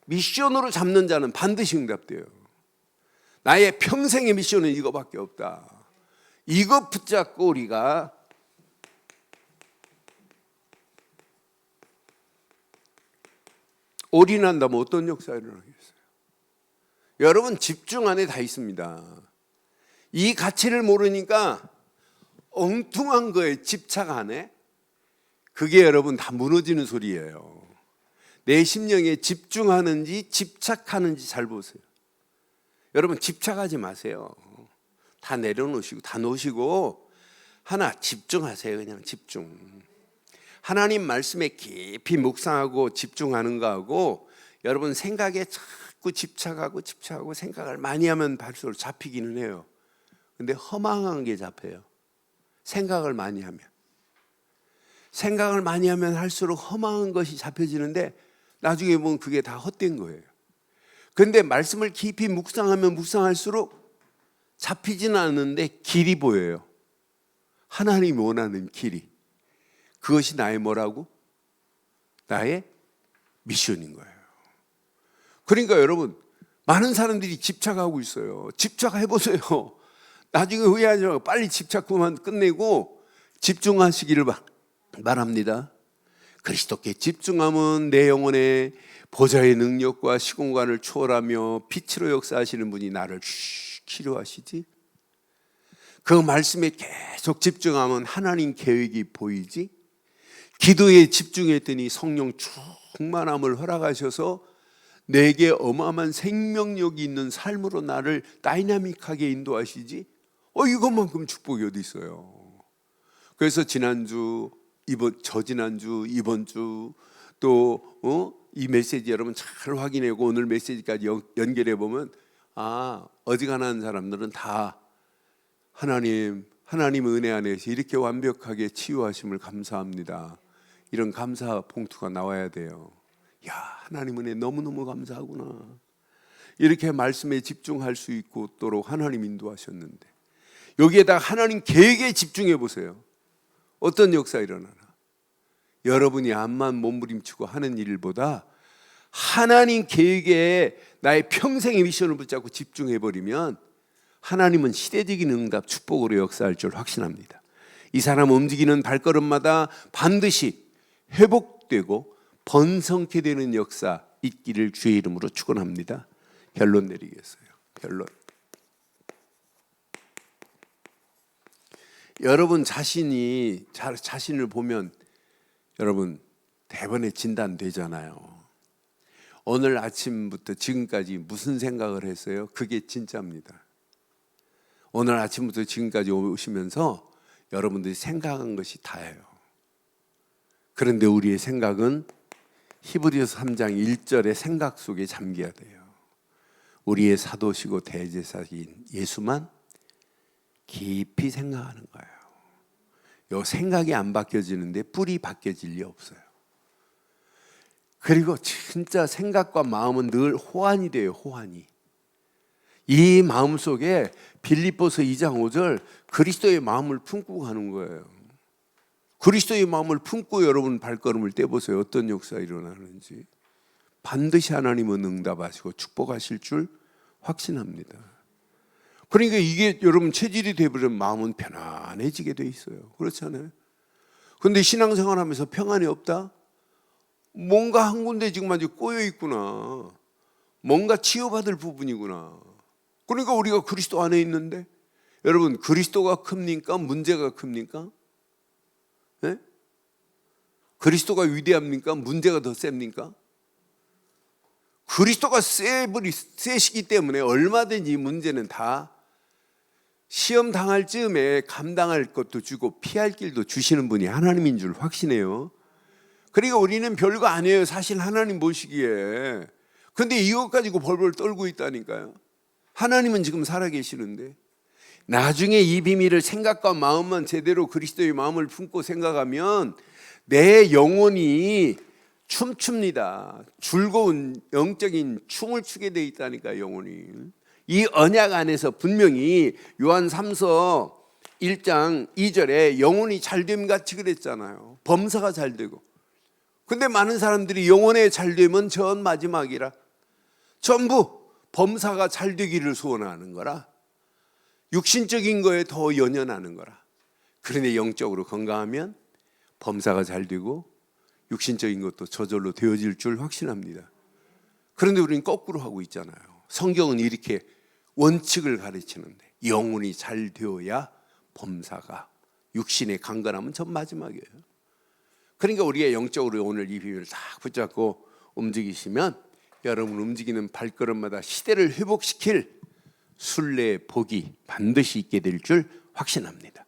미션으로 잡는 자는 반드시 응답돼요. 나의 평생의 미션은 이거밖에 없다. 이거 붙잡고 우리가 올인한다면 어떤 역사가 일어나겠어요? 여러분 집중 안에 다 있습니다. 이 가치를 모르니까 엉뚱한 거에 집착 안 해? 그게 여러분 다 무너지는 소리예요. 내 심령에 집중하는지 집착하는지 잘 보세요. 여러분 집착하지 마세요. 다 내려놓으시고 다 놓으시고 하나 집중하세요. 그냥 집중. 하나님 말씀에 깊이 묵상하고 집중하는 거하고 여러분 생각에 자꾸 집착하고 생각을 많이 하면 발수록 잡히기는 해요. 근데 허망한 게 잡혀요. 생각을 많이 하면 할수록 허망한 것이 잡혀지는데 나중에 보면 그게 다 헛된 거예요. 그런데 말씀을 깊이 묵상하면 묵상할수록 잡히지는 않는데 길이 보여요. 하나님이 원하는 길이. 그것이 나의 뭐라고? 나의 미션인 거예요. 그러니까 여러분 많은 사람들이 집착하고 있어요. 집착해보세요. 나중에 후회하지 말고 빨리 집착 그만 끝내고 집중하시기를 바랍니다. 그리스도께 집중하면 내 영혼에 보좌의 능력과 시공간을 초월하며 빛으로 역사하시는 분이 나를 치료하시지. 그 말씀에 계속 집중하면 하나님 계획이 보이지. 기도에 집중했더니 성령 충만함을 허락하셔서 내게 어마어마한 생명력이 있는 삶으로 나를 다이나믹하게 인도하시지. 이것만큼 축복이 어디 있어요. 그래서 지난주, 저지난주, 이번 주 또 이 메시지 여러분 잘 확인하고 오늘 메시지까지 연결해 보면 어지간한 사람들은 다 하나님 은혜 안에서 이렇게 완벽하게 치유하심을 감사합니다. 이런 감사 봉투가 나와야 돼요. 야, 하나님 은혜 너무너무 감사하구나. 이렇게 말씀에 집중할 수 있도록 하나님 인도하셨는데, 여기에다 하나님 계획에 집중해 보세요. 어떤 역사 일어나나. 여러분이 암만 몸부림치고 하는 일보다 하나님 계획에 나의 평생의 미션을 붙잡고 집중해 버리면 하나님은 시대적인 응답, 축복으로 역사할 줄 확신합니다. 이 사람 움직이는 발걸음마다 반드시 회복되고 번성케 되는 역사 있기를 주의 이름으로 축원합니다. 결론 내리겠어요. 결론. 여러분 자신을 보면 여러분 대번에 진단되잖아요. 오늘 아침부터 지금까지 무슨 생각을 했어요? 그게 진짜입니다. 오늘 아침부터 지금까지 오시면서 여러분들이 생각한 것이 다예요. 그런데 우리의 생각은 히브리서 3장 1절의 생각 속에 잠겨야 돼요. 우리의 사도시고 대제사인 예수만 깊이 생각하는 거예요. 요 생각이 안 바뀌어지는데 뿔이 바뀌어질 리 없어요. 그리고 진짜 생각과 마음은 늘 호환이 돼요. 호환이. 이 마음 속에 빌립보서 2장 5절 그리스도의 마음을 품고 가는 거예요. 그리스도의 마음을 품고 여러분 발걸음을 떼보세요. 어떤 역사 일어나는지. 반드시 하나님은 응답하시고 축복하실 줄 확신합니다. 그러니까 이게 여러분 체질이 되어버리면 마음은 편안해지게 돼 있어요. 그렇잖아요. 그런데 신앙생활 하면서 평안이 없다? 뭔가 한 군데 지금 아주 꼬여 있구나. 뭔가 치유받을 부분이구나. 그러니까 우리가 그리스도 안에 있는데 여러분 그리스도가 큽니까? 문제가 큽니까? 네? 그리스도가 위대합니까? 문제가 더 셉니까? 그리스도가 세시기 때문에 얼마든지 문제는 다 시험 당할 즈음에 감당할 것도 주고 피할 길도 주시는 분이 하나님인 줄 확신해요. 그러니까 우리는 별거 아니에요. 사실 하나님 보시기에. 근데 이것 가지고 벌벌 떨고 있다니까요. 하나님은 지금 살아계시는데 나중에 이 비밀을 생각과 마음만 제대로 그리스도의 마음을 품고 생각하면 내 영혼이 춤춥니다. 즐거운 영적인 춤을 추게 돼 있다니까 영혼이. 이 언약 안에서 분명히 요한 3서 1장 2절에 영혼이 잘됨 같이 그랬잖아요. 범사가 잘 되고. 근데 많은 사람들이 영혼에 잘 되면 전 마지막이라 전부 범사가 잘 되기를 소원하는 거라. 육신적인 거에 더 연연하는 거라. 그런데 영적으로 건강하면 범사가 잘 되고 육신적인 것도 저절로 되어질 줄 확신합니다. 그런데 우리는 거꾸로 하고 있잖아요. 성경은 이렇게 원칙을 가르치는데 영혼이 잘 되어야 범사가, 육신의 강건함은 전 마지막이에요. 그러니까 우리가 영적으로 오늘 이 비밀을 딱 붙잡고 움직이시면 여러분 움직이는 발걸음마다 시대를 회복시킬 순례의 복이 반드시 있게 될 줄 확신합니다.